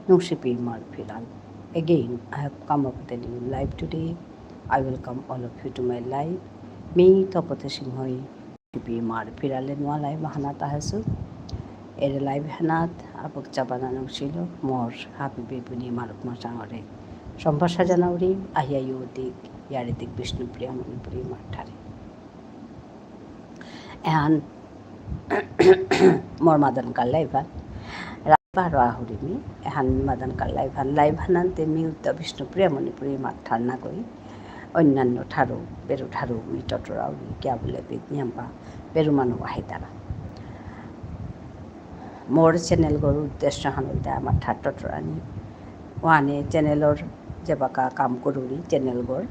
Nushipi Marfiral. Again, I have come up with a new live today. I welcome all of you to my live. Me Topate Simhoi Nushipi Marfiral and Walai Mahanata Hasu. Ere live Hanat, Abuk Chabana Nushilo, more happy baby Maruk Masangore. Sombasa Januri, Ahia Yudik, Yaridik Vishnu Priamani Primatari. And more Madan Kalaiva. Baru ahurimi ehan madan kal live hanan temi utta Vishnu Priyamanipuri matharna koi অন্যান্য ঠারো বেরু ঠারো me টটরাও क्या बोले बिज्ञापा बेरु मानु वाहिदारा मोर channel गरु उद्देश्य हानुदा आमार ठार टटरानी वाने चैनलर जेबाका काम करूरी चैनल गर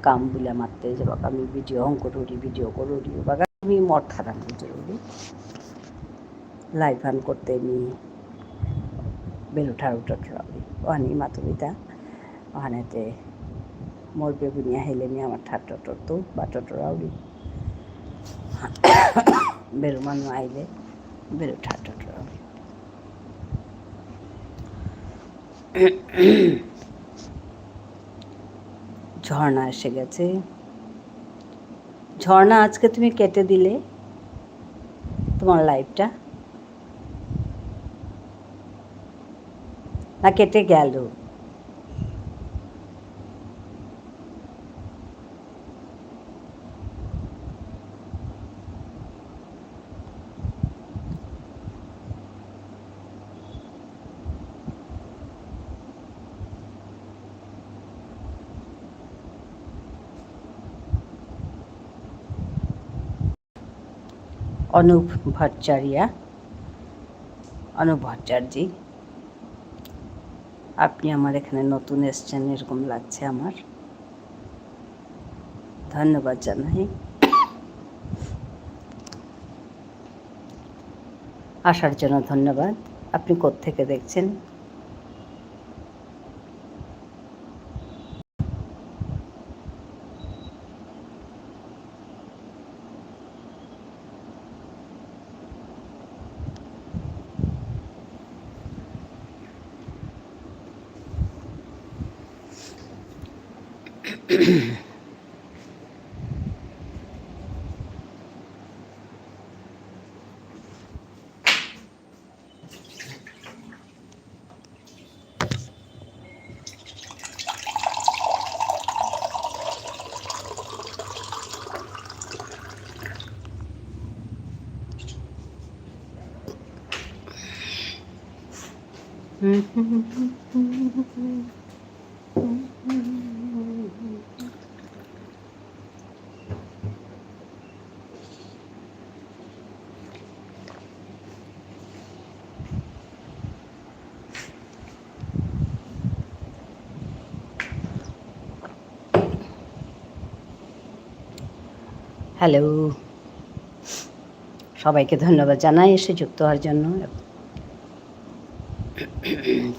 काम बुला मारते जेबाका मी भिडिओ ऑन करूरी बागा मी मोर थारान जरूरी लाइव हान करते मी बेरु ठारो टटरावी वानी मातुबिता वानेते मोर बेगुनी आहिले मी आमार ठार टटरतो बा टटरावी बेरु मानु आइले बेरु ठार टटरावी ঝর্ণা এসে গেছে ঝর্ণা আজকে তুমি কেটে দিলে তোমার লাইভটা না কেটে গেল অনুপ ভট্টাচার্য আপনি আমার এখানে নতুন এসেছেন এরকম লাগছে আমার ধন্যবাদ জানাই আসার জন্য ধন্যবাদ আপনি কোত্থেকে দেখছেন হ্যালো সবাইকে ধন্যবাদ জানাই এসে যুক্ত হওয়ার জন্য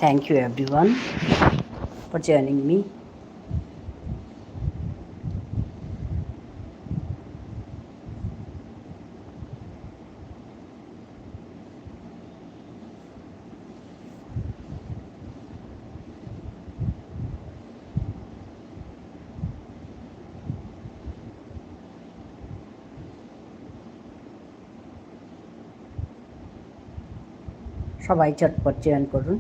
thank you everyone for joining me সবাই চটপট জয়েন করুন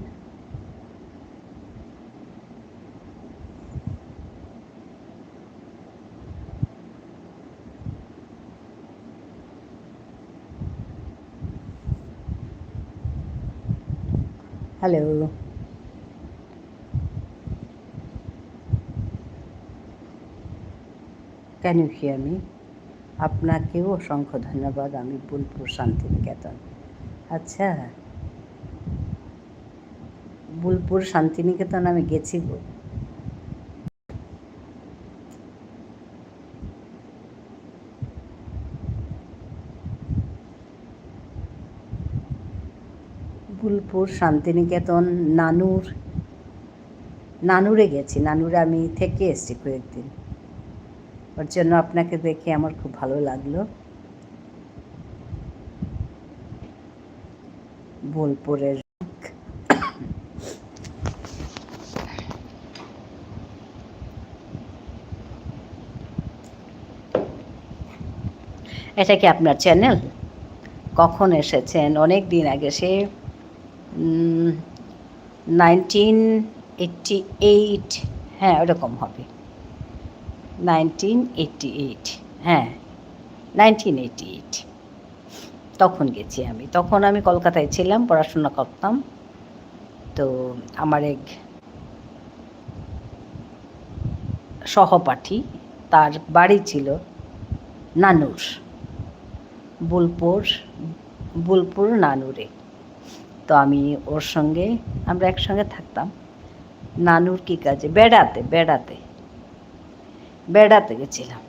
hello can you hear me আপনাকেও অসংখ্য ধন্যবাদ আমি বোলপুর শান্তিনিকেতন আচ্ছা বোলপুর শান্তিনিকেতন আমি গেছি গো বোলপুর শান্তিনিকেতন নানুরে গেছি নানুরে আমি থেকে এসেছি কয়েকদিন ওর জন্য আপনাকে দেখে আমার খুব ভালো লাগলো বোলপুরের এটা কি আপনার চ্যানেল? কখন এসেছেন? অনেক দিন আগে, সে 1988, হ্যাঁ ওরকম হবে, 1988, হ্যাঁ 1988 তখন গেছি আমি। তখন আমি কলকাতায় ছিলাম, পড়াশোনা করতাম। তো আমার এক সহপাঠী, তার বাড়ি ছিল নানুর, বোলপুর নানুরে। তো আমি ওর সঙ্গে, আমরা একসঙ্গে থাকতাম। নানুর কী কাজে? বেড়াতে গেছিলাম।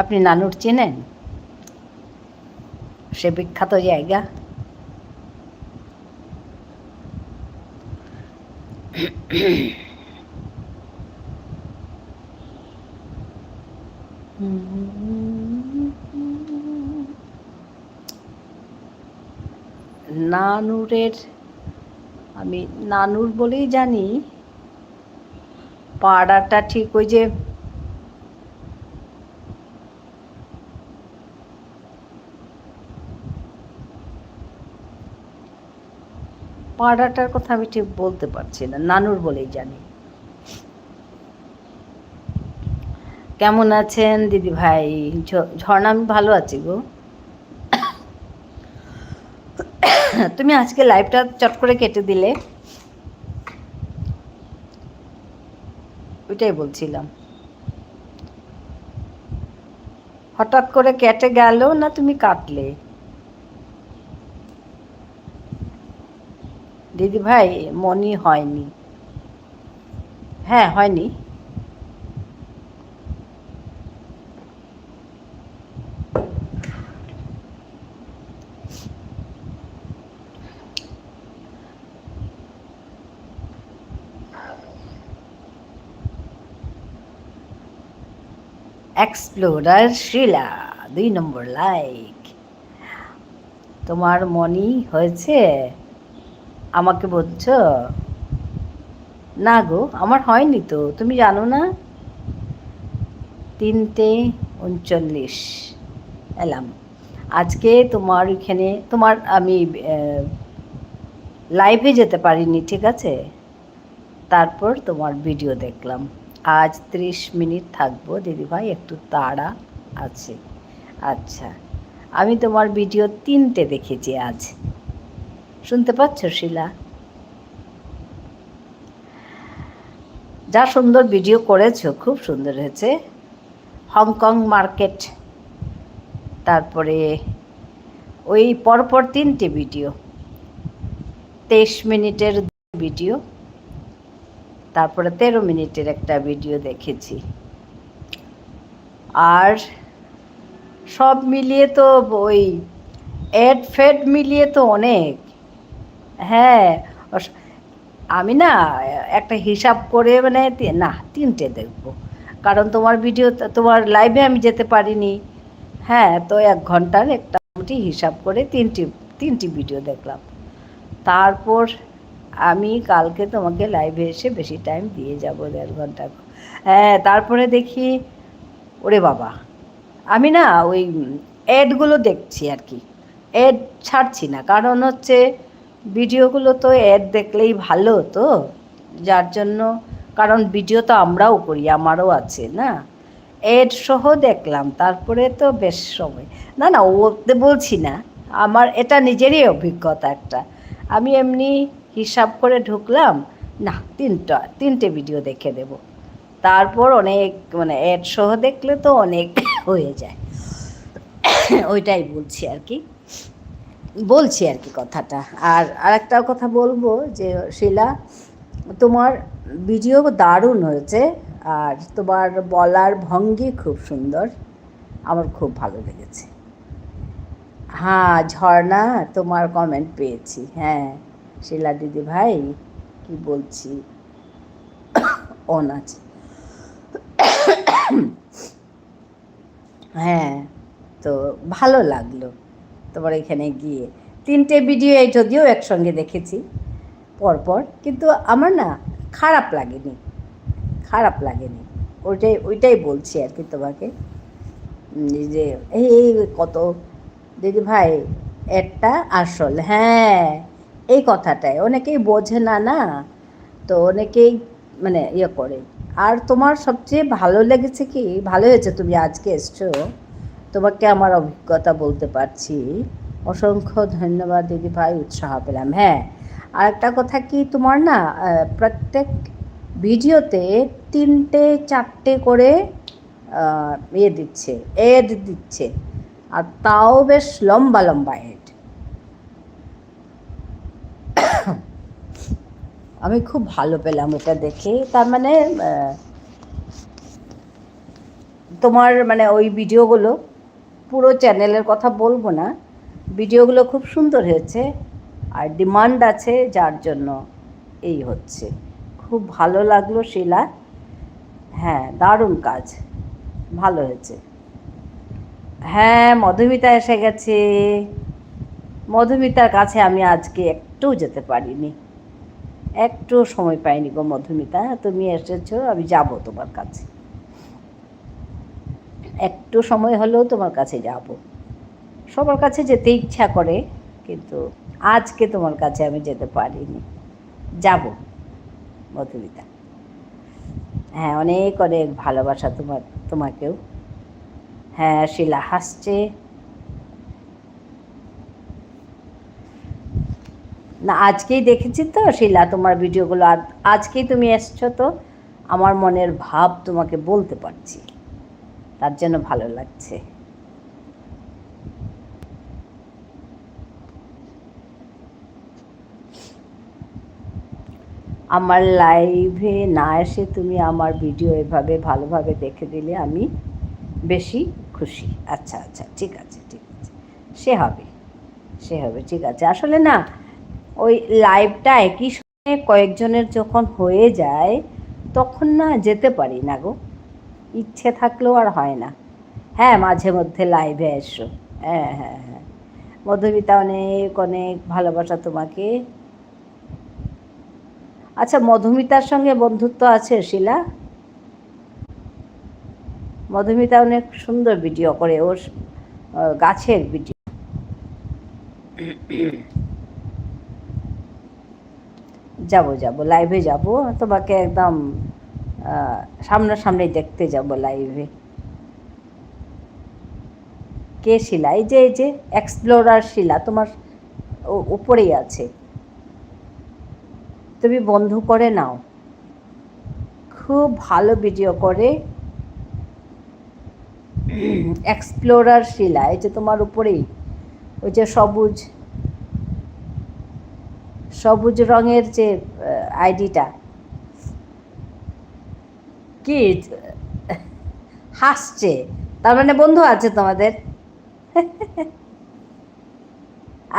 আপনি নানুর চেনেন? সে বিখ্যাত জায়গা। নানুরের, আমি নানুর বলেই জানি। পাড়াটা ঠিক ওই যে পাড়াটার কথা আমি ঠিক বলতে পারছি না, নানুর বলেই জানি। কেমন আছেন দিদি ভাই? ঝর্ণা, আমি ভালো আছি গো। তুমি আজকে লাইভটা চট করে কেটে দিলে, ওইটাই বলছিলাম। হঠাৎ করে কেটে গেল না, তুমি কাটলে? দিদি ভাই মনি হয়নি, হ্যাঁ হয়নি। এক্সপ্লোরার শিলা 2 নম্বর লাইক। তোমার মনি হয়েছে আমাকে বলছো? না গো, আমার হয়নি তো, তুমি জানো না? 3:39 এলাম আজকে তোমার ওইখানে। তোমার আমি লাইভে যেতে পারিনি, ঠিক আছে? তারপর তোমার ভিডিও দেখলাম। আজ 30 মিনিট থাকবো দিদিভাই, একটু তাড়া আছে। আচ্ছা, আমি তোমার ভিডিও 3টে দেখেছি আজ। শুনতে পাচ্ছ শিলা? যা সুন্দর ভিডিও করেছো, খুব সুন্দর হয়েছে। হংকং মার্কেট, তারপরে ওই পরপর 3টে ভিডিও, 23 মিনিটের ভিডিও, তারপরে 13 মিনিটের একটা ভিডিও দেখেছি। আর সব মিলিয়ে তো ওই ফেড মিলিয়ে তো অনেক। হ্যাঁ, আমি না একটা হিসাব করে, মানে না 3টে দেখবো, কারণ তোমার ভিডিও, তোমার লাইভে আমি যেতে পারিনি। হ্যাঁ, তো 1 ঘন্টার একটা হিসাব করে 3টি ভিডিও দেখলাম। তারপর আমি কালকে তোমাকে লাইভে এসে বেশি টাইম দিয়ে যাব, 1.5 ঘন্টা। হ্যাঁ, তারপরে দেখি, ওরে বাবা, আমি না ওই অ্যাডগুলো দেখছি আর কি, অ্যাড ছাড়ছি না, কারণ হচ্ছে ভিডিওগুলো তো অ্যাড দেখলেই ভালো তো, যার জন্য, কারণ ভিডিও তো আমরাও করি, আমারও আছে না, অ্যাড সহ দেখলাম, তারপরে তো বেশ সময়, না না ওতে বলছি না, আমার এটা নিজেরই অভিজ্ঞতা একটা। আমি এমনি হিসাব করে ঢুকলাম, না 3টে ভিডিও দেখে দেব, তারপর অনেক, মানে অ্যাড সহ দেখলে তো অনেক হয়ে যায়। ওইটাই বলছি আর কি কথাটা। আর আরেকটা কথা বলবো যে শিলা, তোমার ভিডিও দারুণ হয়েছে, আর তোমার বলার ভঙ্গি খুব সুন্দর, আমার খুব ভালো লেগেছে। হ্যাঁ ঝর্ণা, তোমার কমেন্ট পেয়েছি। হ্যাঁ শিলা দিদি ভাই, কি বলছি, অন আছে। হ্যাঁ, তো ভালো লাগলো তোমার এখানে গিয়ে। 3টে ভিডিও এই যদিও একসঙ্গে দেখেছি পরপর, কিন্তু আমার না খারাপ লাগেনি, খারাপ লাগেনি। ওইটাই বলছি আর কি তোমাকে, যে এই কত দিদি ভাই একটা আসল, হ্যাঁ এই কথাটাই অনেকেই বোঝে না না, তো অনেকেই মানে ইয়ে করে। আর তোমার সবচেয়ে ভালো লেগেছে কি, ভালো হয়েছে তুমি আজকে এসছো, তোমাকে আমার অভিজ্ঞতা বলতে পারছি। অসংখ্য ধন্যবাদ দিদি ভাই, উৎসাহ পেলাম। হ্যাঁ, আর একটা কথা কি, তোমার না প্রত্যেক ভিডিওতে 3টে 4টে করে ইয়ে দিচ্ছে, এড দিচ্ছে, আর তাও বেশ লম্বা লম্বা এড। আমি খুব ভালো পেলাম এটা দেখে। তার মানে তোমার মানে ওই ভিডিওগুলো, পুরো চ্যানেলের কথা বলবো না, ভিডিওগুলো খুব সুন্দর হয়েছে, আর ডিমান্ড আছে যার জন্য এই হচ্ছে। খুব ভালো লাগলো শিলা, হ্যাঁ দারুণ কাজ, ভালো হয়েছে। হ্যাঁ, মধুমিতা এসে গেছে। মধুমিতার কাছে আমি আজকে একটু যেতে পারিনি, একটু সময় পাইনি গো মধুমিতা, তুমি এসেছো, আমি যাব তোমার কাছে, একটু সময় হলেও তোমার কাছে যাব। সবার কাছে যেতে ইচ্ছা করে, কিন্তু আজকে তোমার কাছে আমি যেতে পারিনি, যাব মধুমিতা। হ্যাঁ, অনেক অনেক ভালোবাসা তোমাকেও। হ্যাঁ, শিলা হাসছে না, আজকেই দেখেছি তো শিলা তোমার ভিডিওগুলো, আর আজকেই তুমি এসছো, তো আমার মনের ভাব তোমাকে বলতে পারছি, তার জন্য ভালো লাগছে। আমার লাইভে না এসে তুমি আমার ভিডিও এভাবে ভালোভাবে দেখে দিলে আমি বেশি খুশি। আচ্ছা আচ্ছা, ঠিক আছে ঠিক আছে, সে হবে, সে হবে, ঠিক আছে। আসলে না, ওই লাইভটা একই সময়ে কয়েকজনের যখন হয়ে যায়, তখন না যেতে পারি না গো, ইচ্ছে থাকলেও আর হয় না। হ্যাঁ, মাঝে মধ্যে লাইভে এসো। হ্যাঁ হ্যাঁ হ্যাঁ, মধুমিতা অনেক অনেক ভালোবাসা তোমাকে। আচ্ছা, মধুমিতার সঙ্গে বন্ধুত্ব আছে শিলা? মধুমিতা অনেক সুন্দর ভিডিও করে, ওর গাছের ভিডিও। যাব যাব, লাইভে যাব, তোমাকে একদম সামনাসামনি দেখতে যাব লাইভে। কে শিলা? এই যে এক্সপ্লোরার শিলা, তোমার উপরেই আছে, তুমি বন্ধু করে নাও, খুব ভালো ভিডিও করে। এক্সপ্লোরার শিলা, এই যে তোমার উপরেই, ওই যে সবুজ সবুজ রঙের যে আইডিটা, কি হাসছে, তার মানে বন্ধু আছে তোমাদের।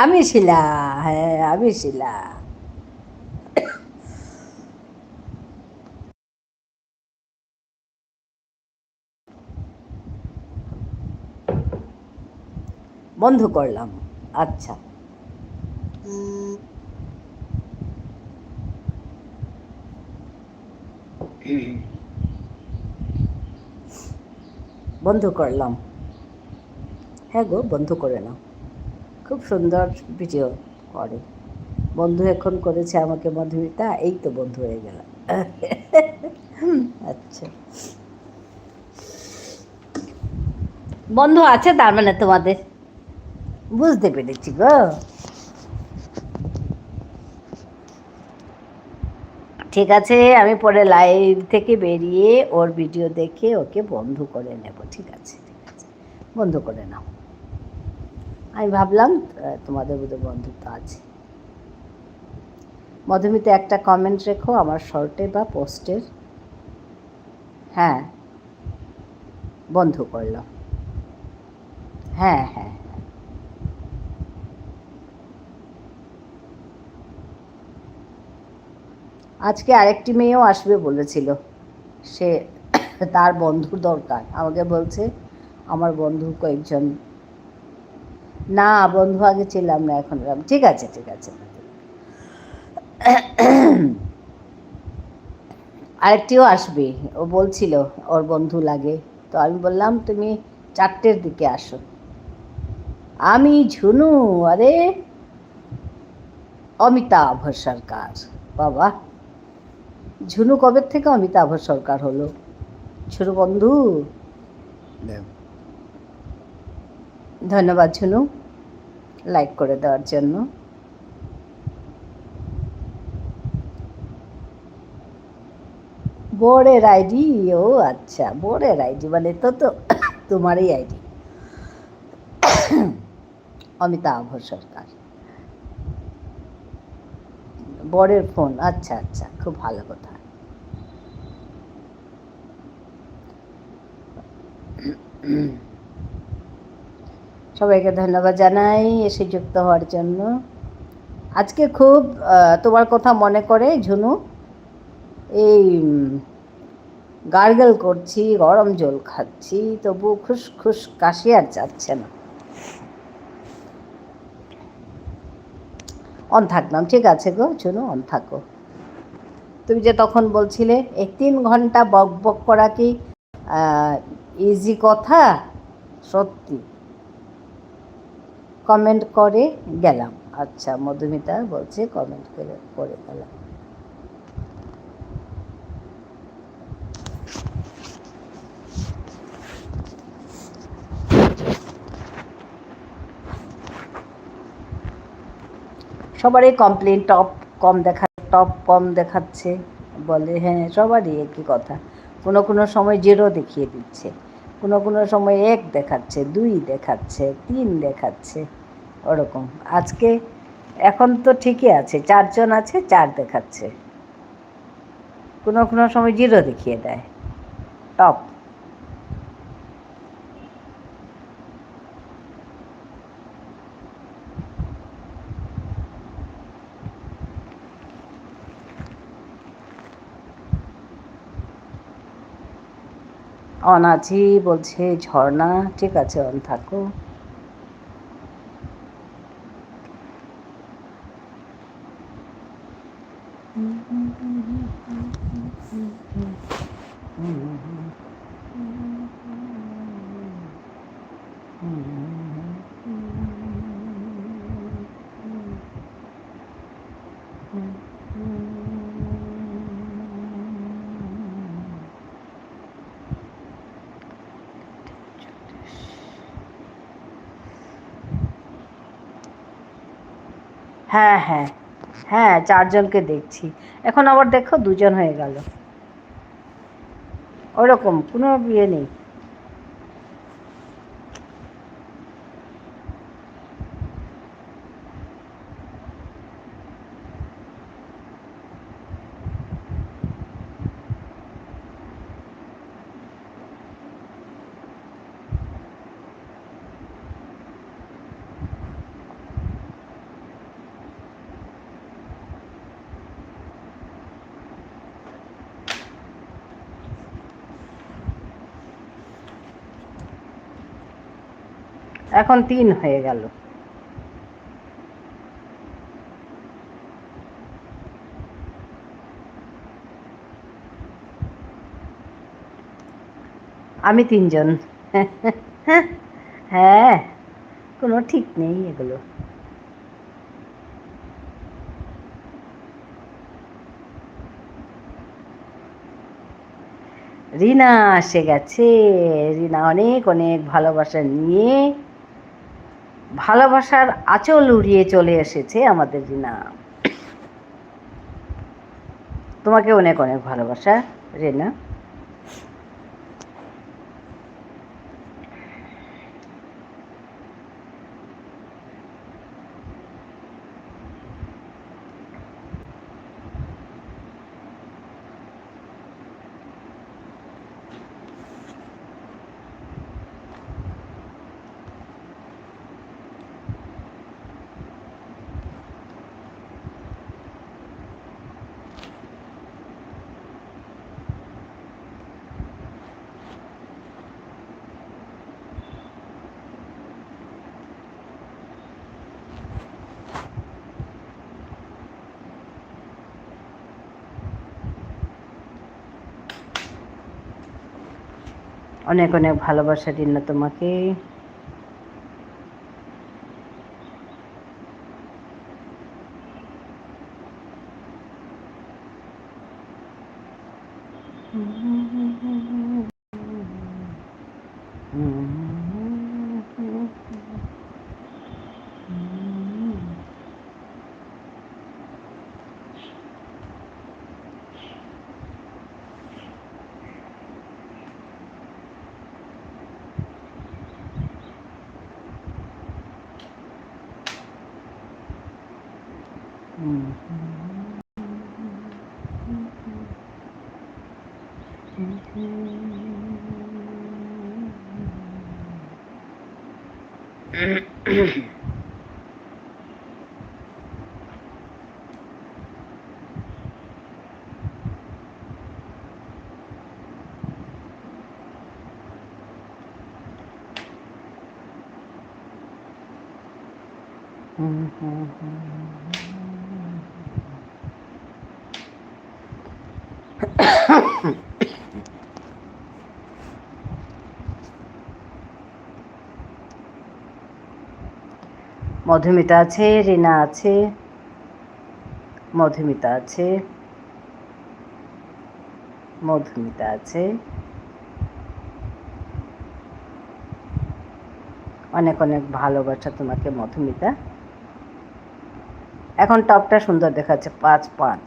আমি শিলা, হ্যাঁ আমি শিলা। বন্ধু করলাম, আচ্ছা। বন্ধু করলাম, হ্যাঁ গো বন্ধু করে নাও, খুব সুন্দর ভিডিও করে। বন্ধু এখন করেছে আমাকে মধুমিতা, এই তো বন্ধু হয়ে গেল। আচ্ছা, বন্ধু আছে তার মানে তোমাদের, বুঝতে পেরেছি গো। ঠিক আছে, আমি পরে লাইভ থেকে বেরিয়ে ওর ভিডিও দেখে ওকে বন্ধু করে নেব, ঠিক আছে ঠিক আছে, বন্ধু করে নাও। আমি ভাবলাম তোমাদের বোধহয় বন্ধুত্ব আছে। মধুমিতা একটা কমেন্ট রেখো আমার শর্টে বা পোস্টের। হ্যাঁ, বন্ধু করলাম, হ্যাঁ হ্যাঁ। আজকে আরেকটি মেয়েও আসবে বলেছিল, সে তার বন্ধুর দরকার, আমাকে বলছে আমার বন্ধু কয়েকজন। না বন্ধু আগে ছিলাম না, এখন ঠিক আছে ঠিক আছে। আরেকটিও আসবে, ও বলছিল ওর বন্ধু লাগে, তো আমি বললাম তুমি 4টের দিকে আসো। আমি ঝুনু, আরে অমিতাভ সরকার, বাবা ঝুনু কবে থেকে অমিতাভ সরকার হলো? ছোট বন্ধু, ধন্যবাদ ঝুনু লাইক করে দেওয়ার জন্য। বোর্ডের আইডি, ও আচ্ছা বোর্ডের আইডি মানে তো তোমারই আইডি, অমিতাভ সরকার বরের ফোন, আচ্ছা আচ্ছা খুব ভালো কথা। সবাইকে ধন্যবাদ জানাই এসে যুক্ত হওয়ার জন্য। আজকে খুব তোমার কথা মনে করে ঝুনু, এই গার্গেল করছি, গরম জল খাচ্ছি, তবু খুশ কাশি আর যাচ্ছে না। অন থাকলাম, ঠিক আছে গো ঝুনু, অন থাকো। তুমি যে তখন বলছিলে এই 3 ঘন্টা বক বক করা কি ইজি কথা? সত্যি কমেন্ট করে গেলাম। আচ্ছা মধুমিতা বলছে কমেন্ট করে গেলাম। সবারই কমপ্লেন টপ কম দেখাচ্ছে, বলে হ্যাঁ সবারই একই কথা। কোনো সময় 0 দেখিয়ে দিচ্ছে, কোনো সময় 1 দেখাচ্ছে, 2 দেখাচ্ছে, 3 দেখাচ্ছে, ওরকম। আজকে এখন তো ঠিকই আছে, 4 জন আছে, 4 দেখাচ্ছে। কোনো সময় 0 দেখিয়ে দেয় টপ। অন আছি বলছে ঝর্ণা, ঠিক আছে অন থাকো। হ্যাঁ হ্যাঁ হ্যাঁ 4 জনকে দেখছি, এখন আবার দেখো 2 জন হয়ে গেল, ওরকম কোনো বিয়ে নেই। এখন 3 হয়ে গেল। আমি 3 জন। হ্যাঁ কোনো ঠিক নেই এগুলো। রিনা এসে গেছে, রিনা অনেক অনেক ভালোবাসা নিয়ে, ভালোবাসার আঁচল উড়িয়ে চলে এসেছে আমাদের রিনা। তোমাকে অনেক অনেক ভালোবাসা রিনা। অনেক অনেক ভালোবাসা রিনা তোমাকে। মধুমিতা আছে, রিনা আছে, মধুমিতা আছে, মধুমিতা আছে। অনেক অনেক ভালোবাসা তোমাকে মধুমিতা। এখন টপটা সুন্দর দেখাচ্ছে, 5-5।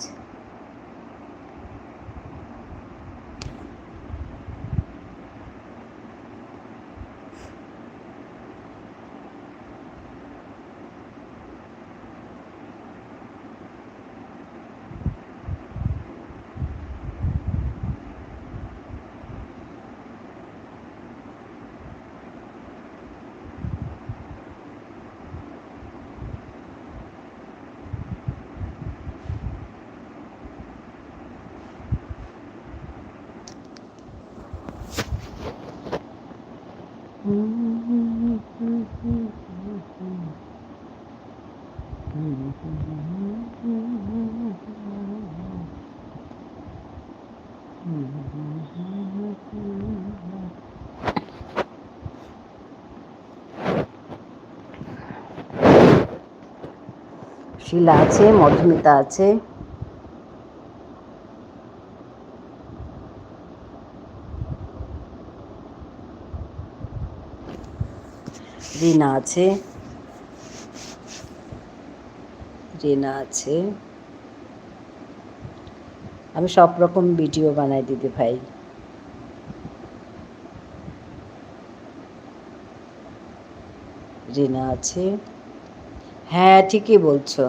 শিলা আছে, মধুমিতা আছে, রিনা আছে, রিনা আছে। আমি সব রকম ভিডিও বানাই দিদি ভাই। রিনা আছে, হ্যাঁ ঠিকই বলছো।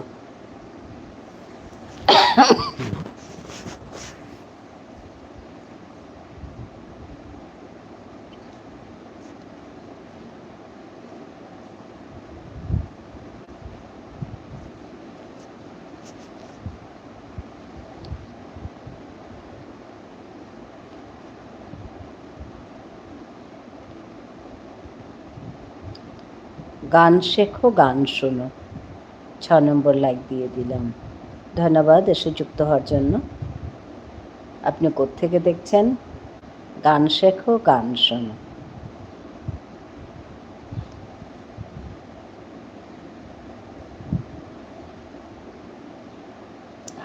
গান শেখো, গান শোনো। 6 নম্বর লাইক দিয়ে দিলাম, ধন্যবাদ এসে যুক্ত হওয়ার জন্য। আপনি কোত্থেকে দেখছেন? গান শেখো, গান শোনো।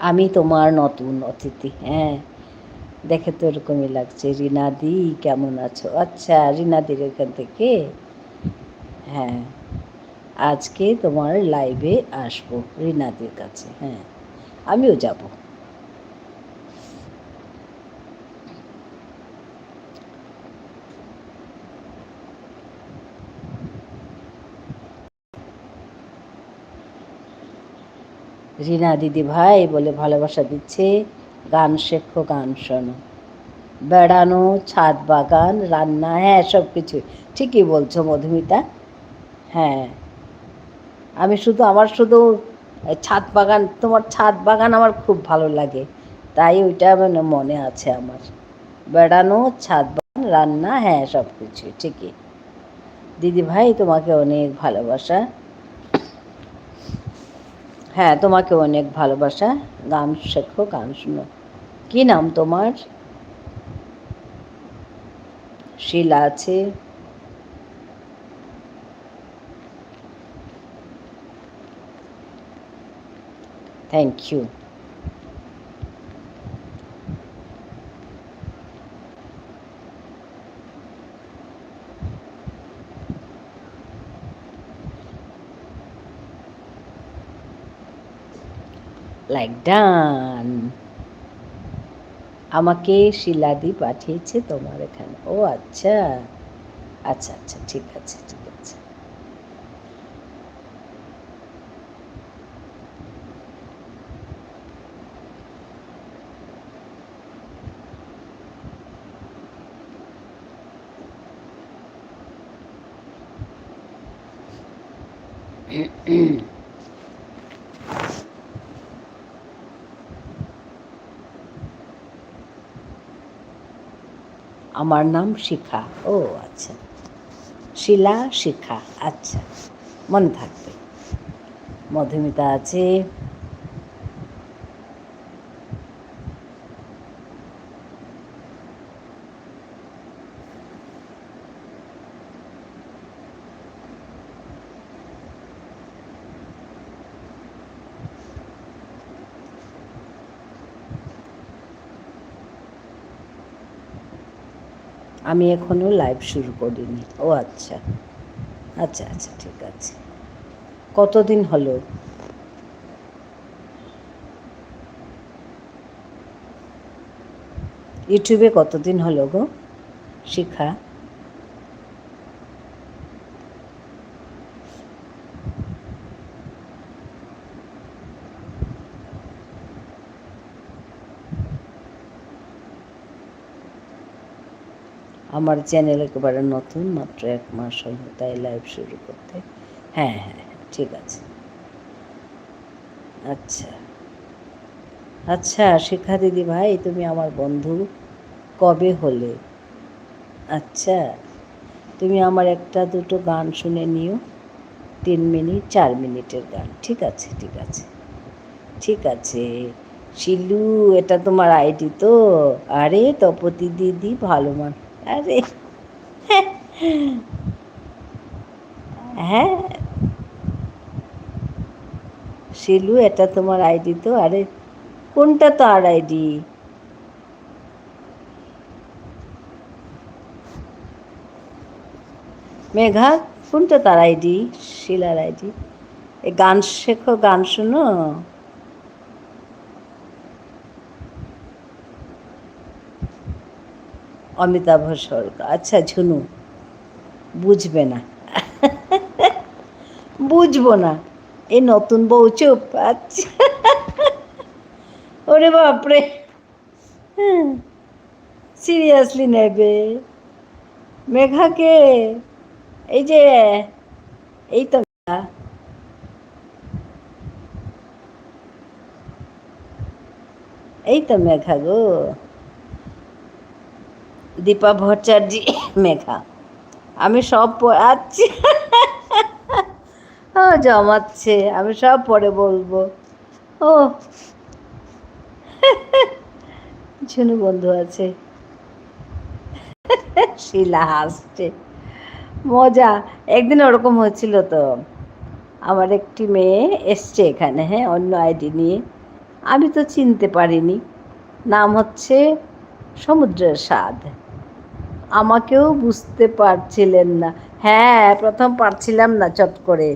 আমি তোমার নতুন অতিথি। হ্যাঁ, দেখে তো এরকমই লাগছে। রিনাদি কেমন আছো? আচ্ছা, রিনাদির এখান থেকে। হ্যাঁ, আজকে তোমার লাইভে আসবো রিনাদির কাছে। হ্যাঁ, আমিও যাব। রিনা দিদি ভাই বলে ভালোবাসা দিচ্ছে। গান শেখো, গান শোনো। বেড়ানো, ছাদ বাগান, রান্না, হ্যাঁ সব কিছু ঠিকই বলছো মধুমিতা। হ্যাঁ, আমার শুধু ছাদ বাগান, তোমার ছাদ বাগান আমার খুব ভালো লাগে, তাই ওইটা মানে মনে আছে আমার। বেড়ানো, ছাদ বাগান, রান্না, হ্যাঁ সব কিছু ঠিকই। দিদি ভাই তোমাকে অনেক ভালোবাসা। হ্যাঁ, তোমাকে অনেক ভালোবাসা। গান শেখো, গান শুনো। কি নাম তোমার? শিলা আছে, থ্যাংক ইউ। Like done. আমাকে শিলাদি পাঠিয়েছে তোমার এখানে। ও আচ্ছা আচ্ছা আচ্ছা, ঠিক আছে ঠিক আছে। আমার নাম শিখা। ও আচ্ছা, শিলা শিখা, আচ্ছা মনে থাকবে। মধুমিতা আছে, আমি এখনো লাইভ শুরু করিনি। ও আচ্ছা আচ্ছা আচ্ছা, ঠিক আছে। কতদিন হলো? ইউটিউবে কতদিন হলো গো শিখা? আমার চ্যানেল একেবারে নতুন, মাত্র 1 মাস হলো, তাই লাইভ শুরু করতে। হ্যাঁ হ্যাঁ হ্যাঁ, ঠিক আছে। আচ্ছা আচ্ছা, শিখা দিদি ভাই, তুমি আমার বন্ধু কবে হলে? আচ্ছা, তুমি আমার একটা দুটো গান শুনে নিও, 3 মিনিট 4 মিনিটের গান। ঠিক আছে ঠিক আছে ঠিক আছে। শিলু, এটা তোমার আইডি তো? আরে তপতি দিদি ভালো মান, আরে হ্যাঁ শিলু, এটা তোমার আইডি তো? আরে কোনটা তার আইডি? মেঘা, কোনটা তার আইডি? শিলার আইডি? এ গান শেখো, গান শোনো। অমিতাভ সরকার, আচ্ছা ঝুনু, বুঝবে না বুঝবো না, এই নতুন বউ চুপ। আচ্ছা, ওরে বাপরে, সিরিয়াসলি নেবে মেঘাকে? এই যে, এই তো মেঘা, এই তো মেঘা গো, দীপা ভট্টাচার্য মেঘা। আমি সব আচ্ছা, ও জমাচ্ছে, আমি সব পরে বলবো। ও ঝুনু বন্ধু আছে, শিলা হাসছে, মজা। একদিন ওরকম হচ্ছিল তো, আমার একটি মেয়ে এসছে এখানে, হ্যাঁ, অন্য আইডি নিয়ে, আমি তো চিনতে পারিনি, নাম হচ্ছে সমুদ্রের স্বাদ। আমাকেও বুঝতে পারছিলেন না, হ্যাঁ প্রথম পারছিলাম না চট করে,